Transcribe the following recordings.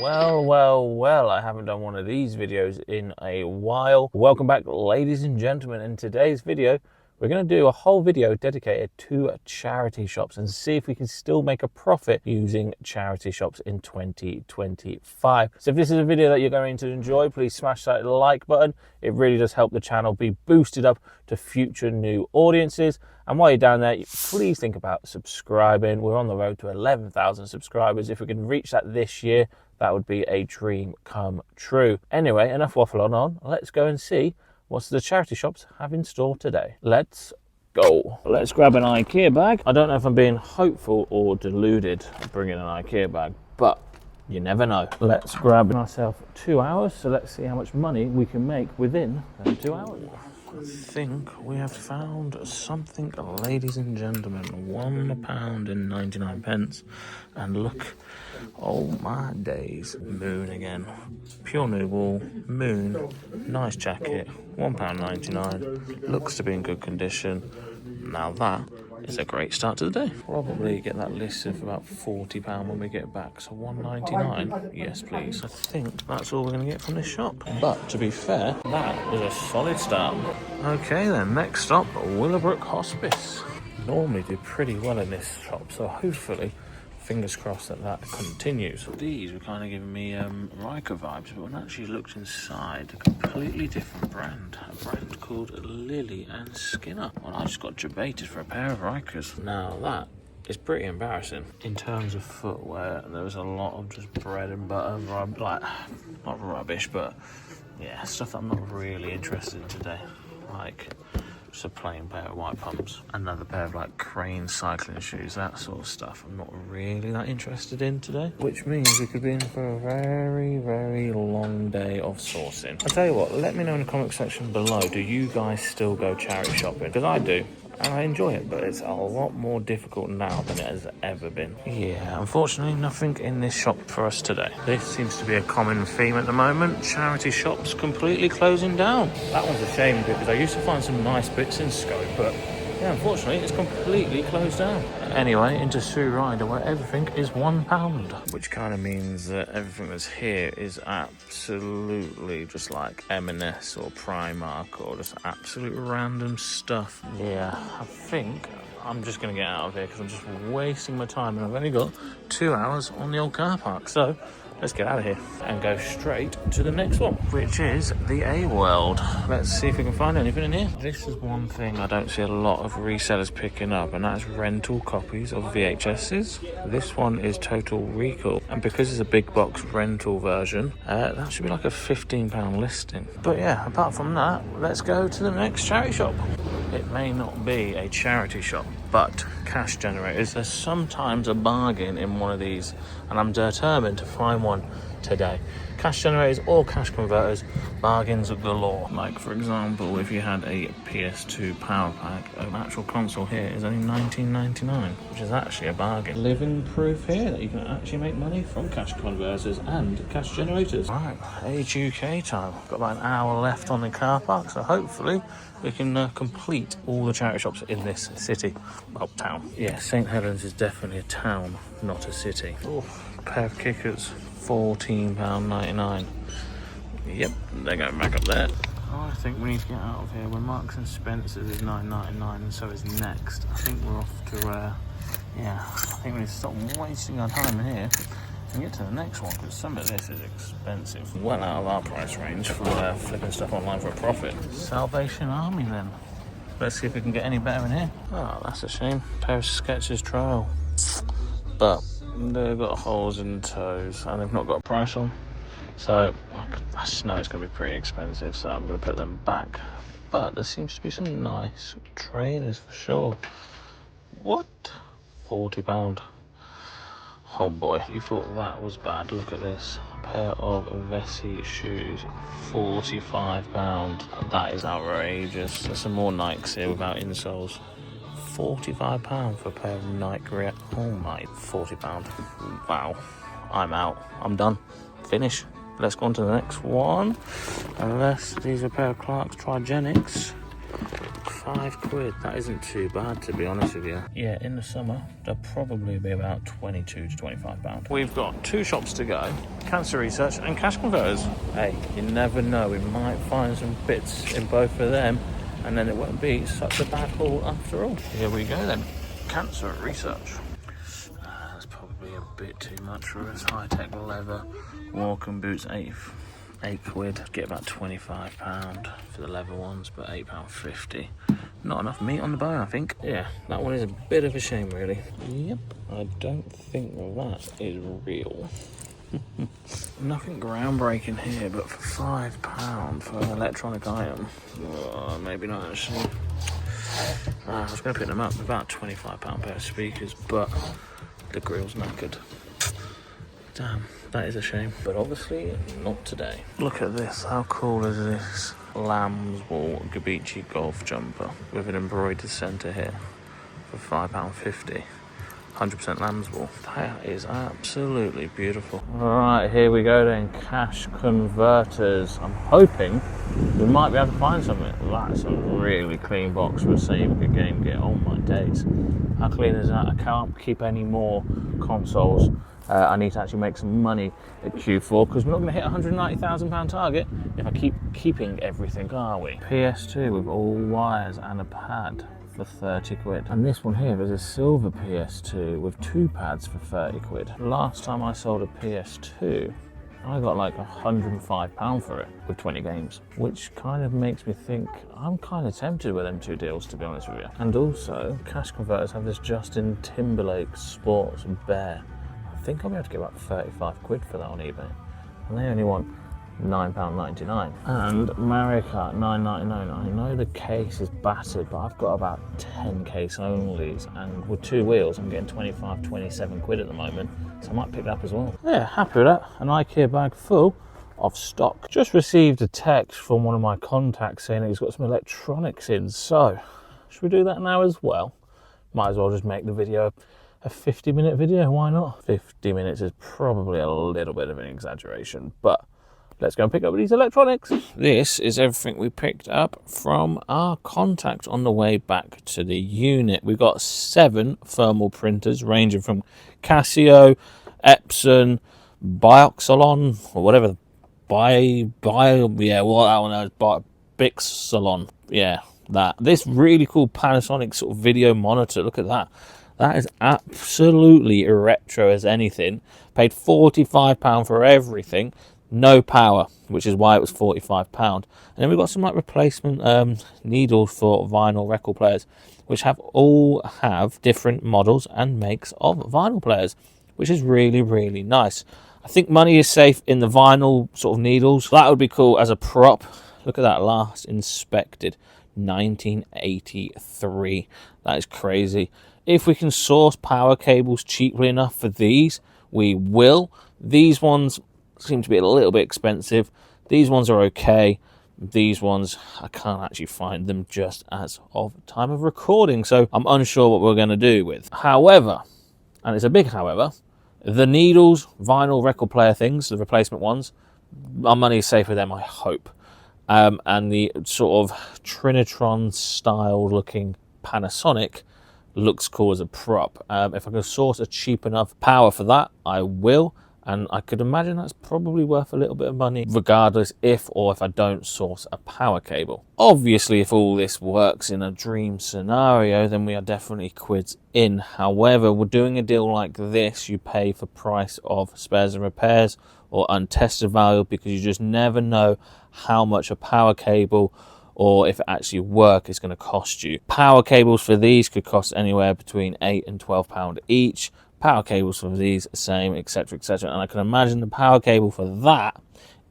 Well, I haven't done one of these videos in a while. Welcome back, ladies and gentlemen. In today's video, we're going to do a whole video dedicated to charity shops and see if we can still make a profit using charity shops in 2025. So if this is a video that you're going to enjoy, please smash that like button. It really does help the channel be boosted up to future new audiences. And while you're down there, please think about subscribing. We're on the road to 11,000 subscribers. If we can reach that this year, that would be a dream come true. Anyway, enough waffling on. Let's go and see what the charity shops have in store today. Let's go. Let's grab an IKEA bag. I don't know if I'm being hopeful or deluded bringing an IKEA bag, but you never know. Let's grab ourselves 2 hours. So let's see how much money we can make within 2 hours. I think we have found something, ladies and gentlemen. £1.99. And look, oh my days, moon again. Pure new wool, moon, nice jacket, £1.99. Looks to be in good condition. Now that is a great start to the day. Probably get that listed for about £40 when we get back. So £1.99, yes please. I think that's all we're going to get from this shop. But to be fair, that was a solid start. Okay then, next stop, Willowbrook Hospice. Normally do pretty well in this shop, so hopefully, fingers crossed that continues. These were kind of giving me Riker vibes, but when I actually looked inside, a completely different brand. A brand called Lily and Skinner. Well, I just got debated for a pair of Rikers. Now that is pretty embarrassing. In terms of footwear, there was a lot of just bread and butter, like, not rubbish, but yeah, stuff that I'm not really interested in today. Like, just a plain pair of white pumps, another pair of like Crane cycling shoes, that sort of stuff I'm not really that interested in today, which means we could be in for a very long day of sourcing. I'll tell you what, let me know in the comment section below, do you guys still go charity shopping? Because I do, and I enjoy it, but it's a lot more difficult now than it has ever been. Yeah, unfortunately nothing in this shop for us today. This seems to be a common theme at the moment, charity shops completely closing down. That one's a shame because I used to find some nice bits in Scope, but yeah, unfortunately it's completely closed down. Anyway, into Sue Ryder where everything is £1, which kind of means that everything that's here is absolutely just like M&S or Primark or just absolute random stuff. Yeah, I think I'm just going to get out of here because I'm just wasting my time and I've only got 2 hours on the old car park. So let's get out of here and go straight to the next one, which is the A World. Let's see if we can find anything in here. This is one thing I don't see a lot of resellers picking up, and that's rental copies of VHSs. This one is Total Recall, and because it's a big box rental version, that should be like a £15 listing. But yeah, apart from that, let's go to the next charity shop. It may not be a charity shop, but cash generators, there's sometimes a bargain in one of these, and I'm determined to find one today. Cash generators or cash converters, bargains galore. Like for example, if you had a PS2 power pack, an actual console here is only $19.99, which is actually a bargain. Living proof here that you can actually make money from cash converters and cash generators. Right, Age UK time. Got about an hour left on the car park, so hopefully we can complete all the charity shops in this city, well, town. Yeah, St Helens is definitely a town, not a city. Oh, a pair of kickers, £14.99. Yep, they're going back up there. Oh, I think we need to get out of here. When Marks and Spencer's is $9.99 and so is Next. I think we're off to, yeah, I think we need to stop wasting our time in here and get to the next one, because some of this is expensive. Well out of our price range for flipping stuff online for a profit. Salvation Army then. Let's see if we can get any better in here. Oh, that's a shame. Pair of Skechers Trial. But they've got holes in the toes and they've not got a price on. So I just know it's going to be pretty expensive, so I'm going to put them back. But there seems to be some nice trainers for sure. What? £40. Oh boy, you thought that was bad. Look at this. A pair of Vessi shoes, £45. That is outrageous. There's some more Nikes here without insoles. £45 for a pair of Nike React. Oh my, £40. Wow. I'm out. I'm done. Finish. Let's go on to the next one. Unless these are a pair of Clark's Trigenics. £5. That isn't too bad, to be honest with you. Yeah, in the summer, they'll probably be about £22 to £25. We've got 2 shops to go, Cancer Research and Cash Converters. Hey, you never know, we might find some bits in both of them, and then it won't be such a bad haul after all. Here we go then, Cancer Research. That's probably a bit too much for us. High-tech leather, walking boots, £8. Get about £25 for the leather ones, but £8.50. Not enough meat on the bone, I think. Yeah, that one is a bit of a shame, really. Yep, I don't think that is real. Nothing groundbreaking here, but for £5 for an electronic item, maybe not actually. I was going to pick them up, about £25 pair of speakers, but the grill's knackered. Damn, that is a shame. But obviously, not today. Look at this. How cool is this? Lamb's Wool Gabici golf jumper with an embroidered centre here for £5.50. 100% lamb's wool. That is absolutely beautiful. Alright, here we go then. Cash Converters. I'm hoping we might be able to find something. That's a really clean box for a Save Good Game Gear. Oh my days. How clean is that? I can't keep any more consoles. I need to actually make some money at Q4 because we're not going to hit £190,000 target if I keep keeping everything, are we? PS2 with all wires and a pad for £30. And this one here is a silver PS2 with 2 pads for £30. Last time I sold a PS2, I got like £105 for it with 20 games, which kind of makes me think I'm kind of tempted with them 2 deals, to be honest with you. And also, Cash Converters have this Justin Timberlake Sports Bear. I think I'll be able to get about £35 for that on eBay, and they only want £9.99. And Mario Kart £9.99. I know the case is battered, but I've got about 10 case onlys, and with 2 wheels I'm getting £27 at the moment, so I might pick that up as well. Yeah, happy with that. An IKEA bag full of stock. Just received a text from one of my contacts saying that he's got some electronics in, so should we do that now as well? Might as well just make the video a 50-minute video, why not? 50 minutes is probably a little bit of an exaggeration, but let's go and pick up these electronics. This is everything we picked up from our contact on the way back to the unit. We've got 7 thermal printers ranging from Casio, Epson, Bioxolon, or whatever, Bixolon, yeah, that. This really cool Panasonic sort of video monitor, look at that. That is absolutely retro as anything. Paid £45 for everything. No power, which is why it was £45. And then we've got some like replacement needles for vinyl record players, which all have different models and makes of vinyl players, which is really, really nice. I think money is safe in the vinyl sort of needles. That would be cool as a prop. Look at that, last inspected 1983. That is crazy. If we can source power cables cheaply enough for these, we will. These ones seem to be a little bit expensive. These ones are okay. These ones, I can't actually find them just as of time of recording, so I'm unsure what we're going to do with. However, and it's a big however, the needles, vinyl record player things, the replacement ones, our money is safe with them, I hope. And the sort of Trinitron style looking Panasonic looks cool as a prop. If I can source a cheap enough power for that, I will. And I could imagine that's probably worth a little bit of money, regardless if I don't source a power cable. Obviously, if all this works in a dream scenario, then we are definitely quids in. However, we're doing a deal like this, you pay for price of spares and repairs or untested value, because you just never know how much a power cable or if it actually works, it's going to cost you. Power cables for these could cost anywhere between £8 and £12 each. Power cables for these, same, etc, etc. And I can imagine the power cable for that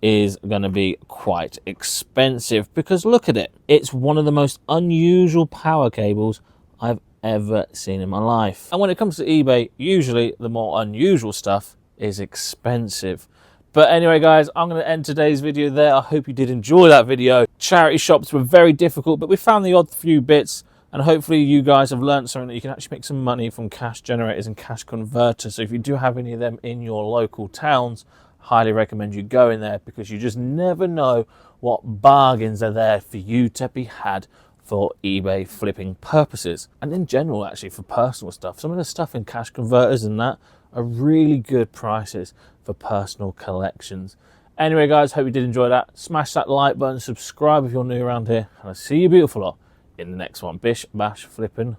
is going to be quite expensive, because look at it. It's one of the most unusual power cables I've ever seen in my life. And when it comes to eBay, usually the more unusual stuff is expensive. But anyway, guys, I'm going to end today's video there. I hope you did enjoy that video. Charity shops were very difficult, but we found the odd few bits, and hopefully you guys have learned something that you can actually make some money from cash generators and cash converters. So if you do have any of them in your local towns, highly recommend you go in there, because you just never know what bargains are there for you to be had for eBay flipping purposes, and in general actually for personal stuff. Some of the stuff in cash converters and that are really good prices for personal collections. Anyway guys, hope you did enjoy that. Smash that like button, subscribe if you're new around here, and I'll see you beautiful lot in the next one. Bish bash flipping